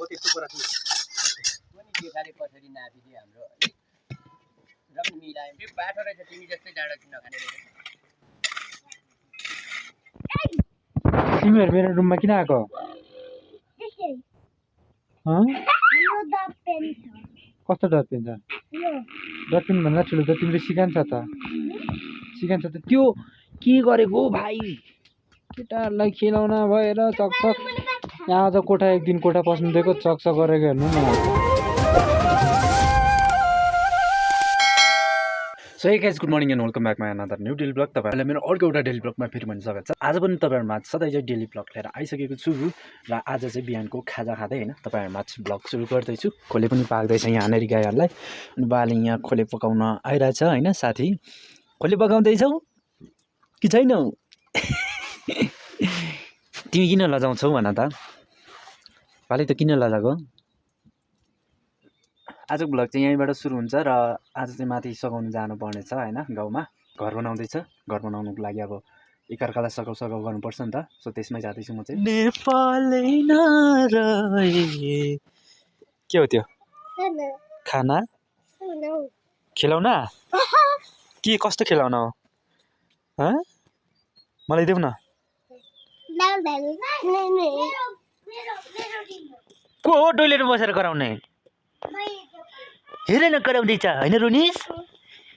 त्यस्तो कुरा थियो पनि देखाले कसरी नापिदिए हाम्रो र पनि मिलायो त्यो बाटो रहेछ तिमी जस्तै डाँडा किन खाने रहेछ तिमीहरू मेरो रुममा किन आएको कस्तो डटपेन छ डटपेन भन्दा ठुलो त तिम्रो सिकान्छ त त्यो के गरेको भाइ केटाहरूलाई खेलाउन भएर चकचक यहाँ आज कोठा एक दिन कोठा पस्नु दिएको चकचक गरेको हेर्नु न so hey guys good morning and welcome back my another new daily blog तपाईँहरूलाई मेरो अर्को एउटा डेली ब्लगमा फेरि भन्न सक्छ आज पनि तपाईँहरूमा सधैँ चाहिँ डेली ब्लग लिएर आइसकेको छु र आज चाहिँ बिहानको खाजा खाँदै होइन तपाईँहरूमा ब्लग सुरु गर्दैछु खोले पनि पाक्दैछ यहाँनिर गाईहरूलाई अनि बाले यहाँ खोले पकाउन आइरहेछ होइन साथी खोले पकाउँदैछौ कि छैनौ तिमी किन लजाउँछौ भन त बाले त किन लजाएको आजको ब्लग चाहिँ यहीँबाट सुरु हुन्छ र आज चाहिँ माथि सघाउनु जानुपर्ने छ होइन गाउँमा घर बनाउँदैछ घर बनाउनुको लागि अब एकअर्कालाई सघाउ गर्नुपर्छ नि त सो त्यसमै जाँदैछु म चाहिँ के हो त्यो खाना खेलाउना के कस्तो खेलाउना हो मलाई देऊ न को हो टोइलेट बसेर कराउने हेर न कराउँदैछ होइन रोनिस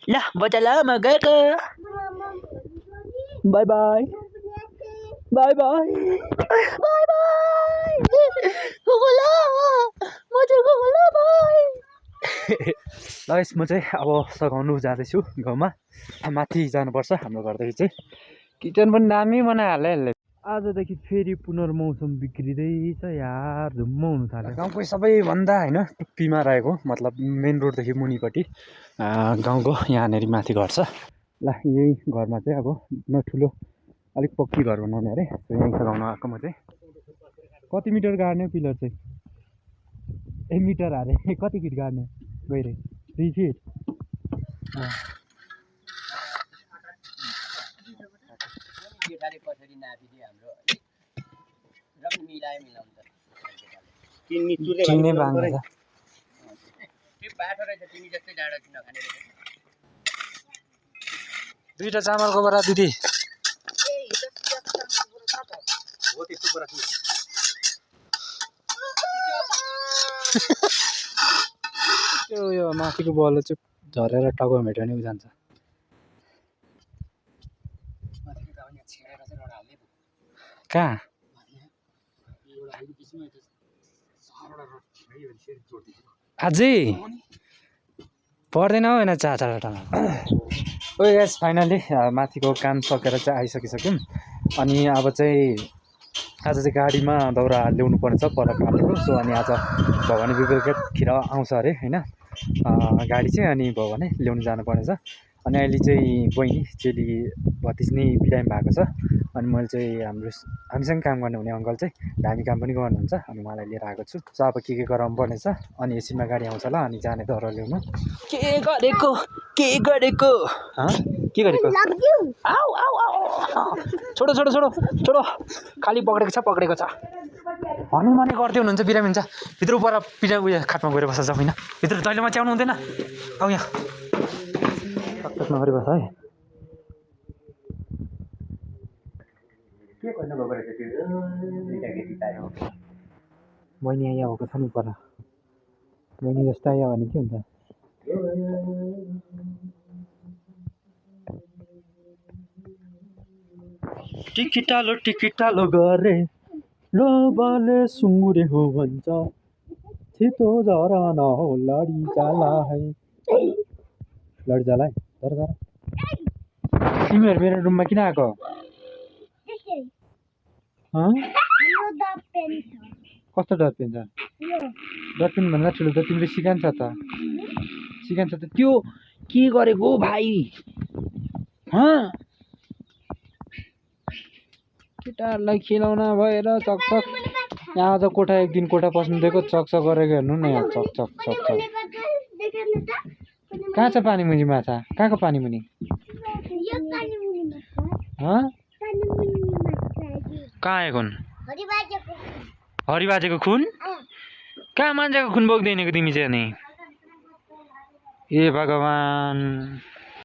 ल बच्चा ल म गएको by by by by by by ल म चाहिँ अब सघाउनु जाँदैछु गाउँमा माथि जानुपर्छ हाम्रो घरदेखि चाहिँ किचन पनि दामी बनाइहाल्यो यसले आजदेखि फेरि पुनर्मौसम बिग्रिँदैछ यार धुम्म हुनु थाल्यो गाउँको सबैभन्दा होइन टुप्पीमा रहेको मतलब मेन रोडदेखि मुनिपट्टि गाउँको यहाँनिर माथि घर छ ल यही घरमा चाहिँ अब न ठुलो अलिक पक्की घर बनाउने अरे यहीँ सघाउनु आएको म चाहिँ कति मिटर गाड्ने पिलर चाहिँ 1 मिटर अरे कति फिट गाड्ने गइरहे 3 फिट देखाले कसरी नापिदिए हाम्रो र पनि मिलाउनु त चिन्ने बाङ्गो छ त्यो बाटो रहेछ तिमी जस्तै डाँडा किन खाने रहेछ 2टा चामलको बरा दिदी हो त्यस्तो कुरा थियो त्यो यो माथिको बल चाहिँ झरेर टाउकोमा भेट्यो भने जान्छ कहाँ अझै पर्दैन होइन चाटाटामा ओ यस फाइनली माथिको काम सकेर चाहिँ आइसकिसक्यौँ अनि अब चाहिँ आज चाहिँ गाडीमा दाउरा ल्याउनु पर्ने छ पर काटेको सो अनि आज भवानी विवेकतिर आउँछ अरे होइन गाडी चाहिँ अनि भवानी ल्याउनु जानुपर्ने छ अनि अहिले चाहिँ बहिनी चेली भतिज नै बिरामी भएको छ अनि मैले चाहिँ हामीसँग काम गर्ने हुने अङ्कल चाहिँ धामी काम पनि गर्नुहुन्छ अनि उहाँलाई लिएर आएको छु सो अब के गराउनु पर्ने छ अनि एकछिनमा गाडी आउँछ ल अनि जाने दर ल्याउनु के गरेको आउ आउ आउ छोडो छोडो छोडो छोडो खालि पक्रेको छ हनी मनी गर्दै हुनुहुन्छ बिरामी हुन्छ भित्र पर पिरा उयो खाटमा गएर बस्छ जाउँ होइन भित्र दैलोमा च्याउनु हुँदैन आउ यहाँ टकटकमा गरी बस्छ है के गर्नु गएको रहेछ त्यो दुईटा केटी पायो बहिनी आइया भएको छ नि पर बहिनी जस्तो आइया भने के हुन्छ टिकिटालो गरे लोबाले सुँगुरे हो भन्छ छिटो जरा न हो लडी जाला है लडी जाला है तर तिमीहरू मेरो रुममा किन आएको कस्तो डटपेन छ डटपेन भन्दा ठुलो त तिम्रो सिकान्छ त त्यो के गरेको भाइ केटाहरूलाई खेलाउन भएर चकचक यहाँ आज कोठा एक दिन कोठा पस्नु दिएको चकचक गरेको हेर्नु न यहाँ चकचक कहाँ छ पानी मुनि माछा कहाँको पानी मुनि कहाँ आएको हरिबाजेको खुन कहाँ मान्छेको खुन बोक्दैनको तिमी चाहिँ अनि ए भगवान्